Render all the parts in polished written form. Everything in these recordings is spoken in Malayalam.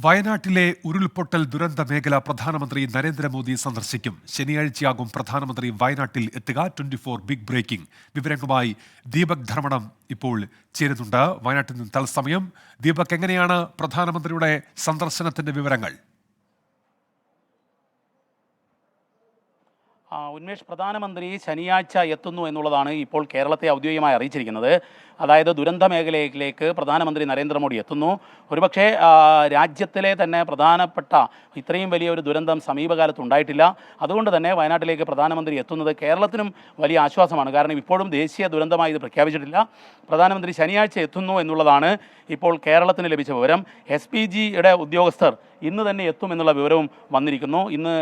വയനാട്ടിലെ ഉരുൾപൊട്ടൽ ദുരന്ത മേഖല പ്രധാനമന്ത്രി നരേന്ദ്രമോദി സന്ദർശിക്കും. ശനിയാഴ്ചയാകും പ്രധാനമന്ത്രി വയനാട്ടിൽ എത്തുക. 24 ബിഗ് ബ്രേക്കിംഗ് വിവരങ്ങളുമായി ദീപക് ധർമ്മടം ഇപ്പോൾ ചേരുന്നുണ്ട്. വയനാട്ടിൽ നിന്ന് തത്സമയം. ദീപക്, എങ്ങനെയാണ് പ്രധാനമന്ത്രിയുടെ സന്ദർശനത്തിന്റെ വിവരങ്ങൾ? ഉന്മേഷ്, പ്രധാനമന്ത്രി ശനിയാഴ്ച എത്തുന്നു എന്നുള്ളതാണ് ഇപ്പോൾ കേരളത്തെ ഔദ്യോഗികമായി അറിയിച്ചിരിക്കുന്നത്. അതായത് ദുരന്ത മേഖലയിലേക്ക് പ്രധാനമന്ത്രി നരേന്ദ്രമോദി എത്തുന്നു. ഒരുപക്ഷെ രാജ്യത്തിലെ തന്നെ പ്രധാനപ്പെട്ട ഇത്രയും വലിയ ഒരു ദുരന്തം സമീപകാലത്ത് ഉണ്ടായിട്ടില്ല. അതുകൊണ്ട് തന്നെ വയനാട്ടിലേക്ക് പ്രധാനമന്ത്രി എത്തുന്നത് കേരളത്തിനും വലിയ ആശ്വാസമാണ്. കാരണം ഇപ്പോഴും ദേശീയ ദുരന്തമായി ഇത് പ്രഖ്യാപിച്ചിട്ടില്ല. പ്രധാനമന്ത്രി ശനിയാഴ്ച എത്തുന്നു എന്നുള്ളതാണ് ഇപ്പോൾ കേരളത്തിന് ലഭിച്ച വിവരം. SPGയുടെ ഉദ്യോഗസ്ഥർ ഇന്ന് തന്നെ എത്തുമെന്നുള്ള വിവരവും വന്നിരിക്കുന്നു. ഇന്ന്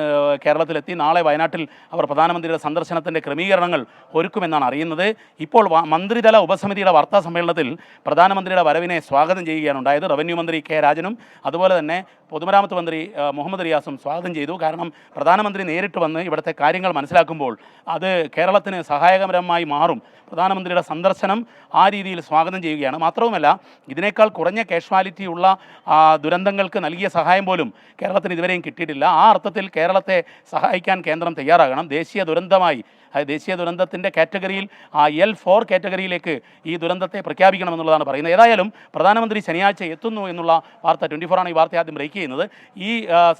കേരളത്തിലെത്തി നാളെ വയനാട്ടിൽ അവർ പ്രധാനമന്ത്രിയുടെ സന്ദർശനത്തിൻ്റെ ക്രമീകരണങ്ങൾ ഒരുക്കുമെന്നാണ് അറിയുന്നത്. ഇപ്പോൾ മന്ത്രിതല ഉപസമിതിയുടെ വാർത്താ സമ്മേളനത്തിൽ പ്രധാനമന്ത്രിയുടെ വരവിനെ സ്വാഗതം ചെയ്യുകയാണ് ഉണ്ടായത്. റവന്യൂ മന്ത്രി K രാജനും അതുപോലെ തന്നെ പൊതുമരാമത്ത് മന്ത്രി മുഹമ്മദ് റിയാസും സ്വാഗതം ചെയ്തു. കാരണം പ്രധാനമന്ത്രി നേരിട്ട് വന്ന് ഇവിടുത്തെ കാര്യങ്ങൾ മനസ്സിലാക്കുമ്പോൾ അത് കേരളത്തിന് സഹായകരമായി മാറും. പ്രധാനമന്ത്രിയുടെ സന്ദർശനം ആ രീതിയിൽ സ്വാഗതം ചെയ്യുകയാണ്. മാത്രവുമല്ല, ഇതിനേക്കാൾ കുറഞ്ഞ കാഷ്വാലിറ്റി ഉള്ള ദുരന്തങ്ങൾക്ക് നൽകിയ സഹായം പോലും കേരളത്തിന് ഇതുവരെയും കിട്ടിയിട്ടില്ല. ആ അർത്ഥത്തിൽ കേരളത്തെ സഹായിക്കാൻ കേന്ദ്രം തയ്യാറാകണം. ദേശീയ ദുരന്തത്തിൻ്റെ കാറ്റഗറിയിൽ L4 കാറ്റഗറിയിലേക്ക് ഈ ദുരന്തത്തെ പ്രഖ്യാപിക്കണമെന്നുള്ളതാണ് പറയുന്നത്. ഏതായാലും പ്രധാനമന്ത്രി ശനിയാഴ്ച എത്തുന്നു എന്നുള്ള വാർത്ത 24 ആണ് ഈ വാർത്ത ആദ്യം ബ്രേക്ക് ചെയ്യുന്നത്. ഈ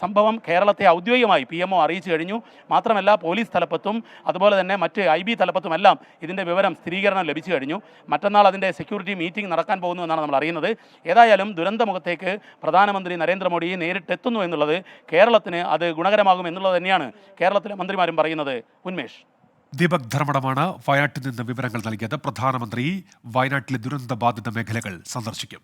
സംഭവം കേരളത്തെ ഔദ്യോഗികമായി PMO അറിയിച്ചു കഴിഞ്ഞു. മാത്രമല്ല, പോലീസ് തലപ്പത്തും അതുപോലെ തന്നെ മറ്റ് IB തലപ്പത്തുമെല്ലാം ഇതിൻ്റെ വിവരം സ്ഥിരീകരണം ലഭിച്ചു കഴിഞ്ഞു. മറ്റന്നാൾ അതിൻ്റെ സെക്യൂരിറ്റി മീറ്റിംഗ് നടക്കാൻ പോകുന്നു എന്നാണ് നമ്മൾ അറിയുന്നത്. ഏതായാലും ദുരന്തമുഖത്തേക്ക് പ്രധാനമന്ത്രി നരേന്ദ്രമോദി നേരിട്ടെത്തുന്നു എന്നുള്ളത് കേരളത്തിന് അത് ഗുണകരമാകും എന്നുള്ളത് തന്നെയാണ് കേരളത്തിലെ മന്ത്രിമാരും പറയുന്നത്. ഉന്മേഷ്, ദീപക് ധർമ്മടമാണ് വയനാട്ടിൽ നിന്ന് വിവരങ്ങൾ നൽകിയത്. പ്രധാനമന്ത്രി വയനാട്ടിലെ ദുരന്തബാധിത മേഖലകൾ സന്ദർശിക്കും.